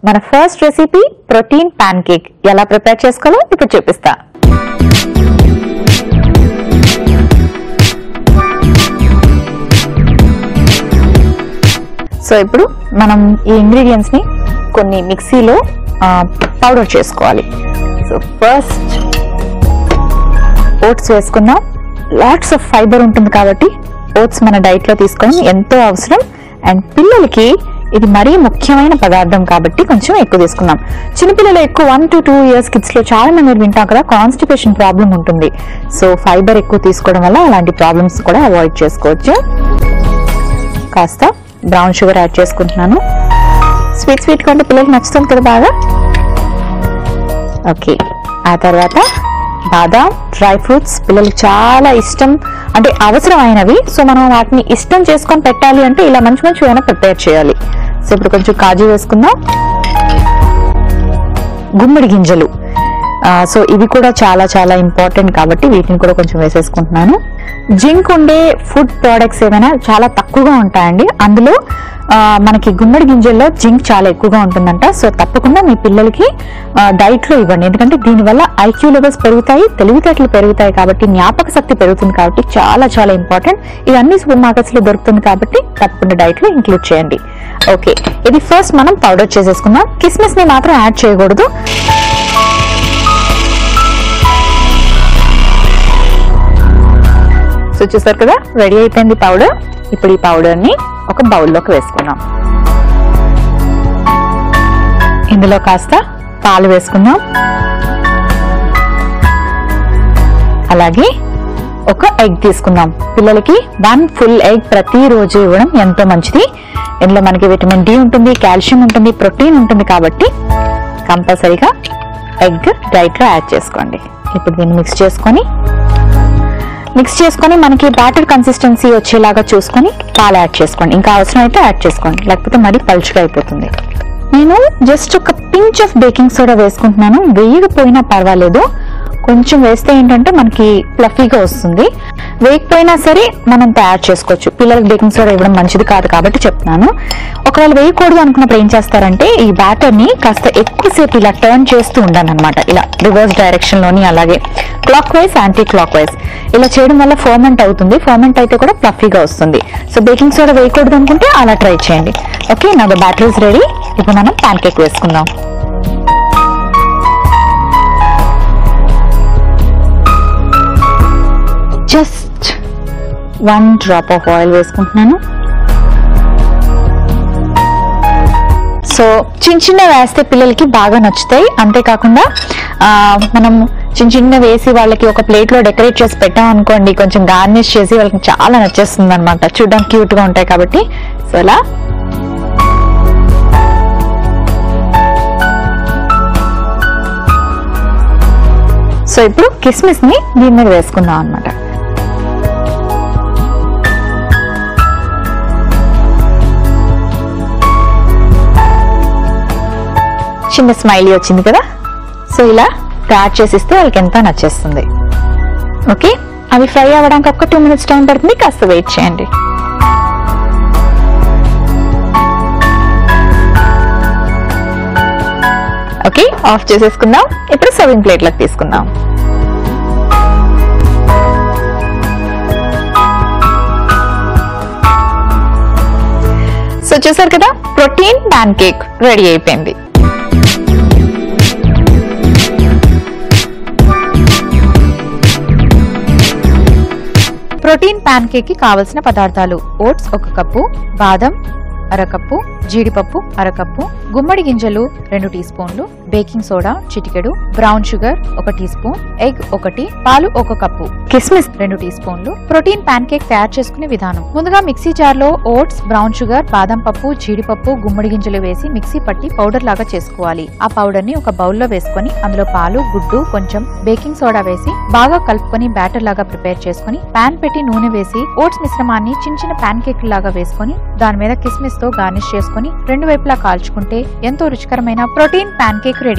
మన first recipe protein pan cake ఎలా prepare చేసుకోవాలో ఇప్పుడు చూపిస్తా. సో ఇప్పుడు మనం ఈ ఇంగ్రీడియంట్స్ ని కొన్ని మిక్సీలో పౌడర్ చేసుకోవాలి. సో ఫస్ట్ ఓట్స్ వేసుకుందాం. లాట్స్ ఆఫ్ ఫైబర్ ఉంటుంది కాబట్టి ఓట్స్ మన డైట్ లో తీసుకోవడం ఎంతో అవసరం. అండ్ పిల్లలకి ఇది మరీ ముఖ్యమైన పదార్థం కాబట్టి కొంచెం ఎక్కువ తీసుకుందాం. చిన్నపిల్లలు ఎక్కువ 1 to 2 years కిడ్స్ లో చాలా మంది వింటాం కదా, కాన్స్టిపేషన్ ప్రాబ్లం ఉంటుంది. సో ఫైబర్ ఎక్కువ తీసుకోవడం వల్ల అలాంటి ప్రాబ్లమ్స్ కూడా అవాయిడ్ చేసుకోవచ్చు. కాస్త బ్రౌన్ షుగర్ యాడ్ చేసుకుంటున్నాను. స్వీట్ కంటే పిల్లలకి నచ్చుతుంది కదా బాగా. ఓకే, ఆ తర్వాత బాదాం, డ్రై ఫ్రూట్స్ పిల్లలకి చాలా ఇష్టం, అంటే అవసరమైనవి. సో మనం వాటిని ఇష్టం చేసుకొని పెట్టాలి అంటే ఇలా మంచి మంచిగా ప్రిపేర్ చేయాలి. సో ఇప్పుడు కొంచెం కాజు వేసుకుందాం. గుమ్మడి గింజలు, సో ఇవి కూడా చాలా చాలా ఇంపార్టెంట్ కాబట్టి వీటిని కూడా కొంచెం వేసేసుకుంటున్నాను. జింక్ ఉండే ఫుడ్ ప్రోడక్ట్స్ ఏమైనా చాలా తక్కువగా ఉంటాయండి. అందులో మనకి గుమ్మడి గింజల్లో జింక్ చాలా ఎక్కువగా ఉంటుందంట. సో తప్పకుండా మీ పిల్లలకి డైట్ లో ఇవ్వండి, ఎందుకంటే దీనివల్ల ఐక్యూ లెవెల్స్ పెరుగుతాయి, తెలివితేటలు పెరుగుతాయి, కాబట్టి జ్ఞాపక శక్తి పెరుగుతుంది, కాబట్టి చాలా చాలా ఇంపార్టెంట్. ఇవన్నీ సూపర్ మార్కెట్స్ లో దొరుకుతుంది కాబట్టి తప్పకుండా డైట్ లో ఇంక్లూడ్ చేయండి. ఓకే, ఇది ఫస్ట్ మనం పౌడర్ చేసేసుకుందాం. కిస్మిస్ ని మాత్రం యాడ్ చేయకూడదు. సో చూసారు కదా, రెడీ అయిపోయింది పౌడర్. ఇప్పుడు ఈ పౌడర్ ని ఒక బౌల్లోకి వేసుకుందాం. ఇందులో కాస్త పాలు వేసుకుందాం. అలాగే ఒక ఎగ్ తీసుకుందాం. పిల్లలకి 1 full ఎగ్ ప్రతిరోజు ఇవ్వడం ఎంతో మంచిది. ఇందులో మనకి విటమిన్ డి ఉంటుంది, కాల్షియం ఉంటుంది, ప్రోటీన్ ఉంటుంది, కాబట్టి కంపల్సరీగా ఎగ్ డైట్ లో యాడ్ చేసుకోండి. ఇప్పుడు దీన్ని మిక్స్ చేసుకొని మనకి బ్యాటర్ కన్సిస్టెన్సీ వచ్చేలాగా చూసుకొని పాలు యాడ్ చేసుకోండి. ఇంకా అవసరం అయితే యాడ్ చేసుకోండి, లేకపోతే మరీ పలుచగా అయిపోతుంది. నేను జస్ట్ ఒక పించ్ ఆఫ్ బేకింగ్ సోడా వేసుకుంటున్నాను. వేయకపోయినా పర్వాలేదు, కొంచెం వేస్తే ఏంటంటే మనకి ఫ్లఫీగా వస్తుంది. వేయకపోయినా సరే మనం తయారు చేసుకోవచ్చు. పిల్లలకి బేకింగ్ సోడా ఇవ్వడం మంచిది కాదు కాబట్టి చెప్తున్నాను. ఒకవేళ వేయకూడదు అనుకున్నప్పుడు ఏం చేస్తారంటే ఈ బ్యాటర్ ని కాస్త ఎక్కువసేపు ఇలా టర్న్ చేస్తూ ఉండాలి అనమాట. ఇలా రివర్స్ డైరెక్షన్ లోని, అలాగే clock wise, anti clock wise ఇలా చేయడం వల్ల ఫర్మెంట్ అవుతుంది. ఫర్మెంట్ అయితే కూడా ఫ్లఫీగా వస్తుంది. సో బేకింగ్ సోడా వేయకూడదు అనుకుంటే అలా ట్రై చేయండి. ఓకే, నా బ్యాటర్ ఇస్ రెడీ. ఇప్పుడు మనం ప్యాన్ కేక్ వేసుకుందాం. జస్ట్ 1 drop ఆఫ్ ఆయిల్ వేసుకుంటున్నాను. సో చిన్న వేస్తే పిల్లలకి బాగా నచ్చుతాయి. అంతేకాకుండా మనం చిన్న వేసి వాళ్ళకి ఒక ప్లేట్ లో డెకరేట్ చేసి పెట్టాం అనుకోండి, కొంచెం గార్నిష్ చేసి వాళ్ళకి చాలా నచ్చేస్తుంది అనమాట. చూడడానికి క్యూట్ గా ఉంటాయి కాబట్టి. సో అలా సో ఇప్పుడు కిస్మిస్ ని దీని మీద వేసుకుందాం అనమాట. చిన్న స్మైలీ వచ్చింది కదా. సో ఇలా యాడ్ చేసిస్తే వాళ్ళకి ఎంతో నచ్చేస్తుంది. ఓకే, అవి ఫ్రై అవ్వడానికి ఒక 2 minutes టైం పడుతుంది, కాస్త వెయిట్ చేయండి. ఓకే, ఆఫ్ చేసేసుకుందాం. ఇప్పుడు సర్వింగ్ ప్లేట్లోకి తీసుకుందాం. సో చూసారు కదా, ప్రోటీన్ ప్యాన్ కేక్ రెడీ అయిపోయింది. ప్రోటీన్ ప్యాన్ కేక్ కి కావలసిన పదార్థాలు: ఓట్స్ 1 కప్పు, బాదం 1/2 కప్పు, జీడిపప్పు 1/2 కప్పు, గుమ్మడి గింజలు 2 టీ స్పూన్లు, బేకింగ్ సోడా చిటికెడు, brown sugar 1 tea spoon, egg 1, పాలు 1 కప్పు, కిస్మిస్ 2 టీ స్పూన్లు. ప్రోటీన్ ప్యాన్ కేక్ తయారు చేసుకునే విధానం: ముందుగా మిక్సీ జార్ లో ఓట్స్, బ్రౌన్ షుగర్, బాదం పప్పు, జీడిపప్పు, గుమ్మడి గింజలు వేసి మిక్సీ పట్టి పౌడర్ లాగా చేసుకోవాలి. ఆ పౌడర్ ని ఒక బౌల్లో వేసుకొని అందులో పాలు, గుడ్డు, కొంచెం బేకింగ్ సోడా వేసి బాగా కలుపుకొని బ్యాటర్ లాగా ప్రిపేర్ చేసుకుని పాన్ పెట్టి నూనె వేసి ఓట్స్ మిశ్రమాన్ని చిన్న ప్యాన్ కేక్ లాగా వేసుకొని దాని మీద కిస్మిస్ తో గార్నిష్ చేసుకుని 2 వైపులా కాల్చుకుంటే ఎంతో రుచికరమైన ప్రోటీన్ ప్యాన్ కేక్ రెడీ.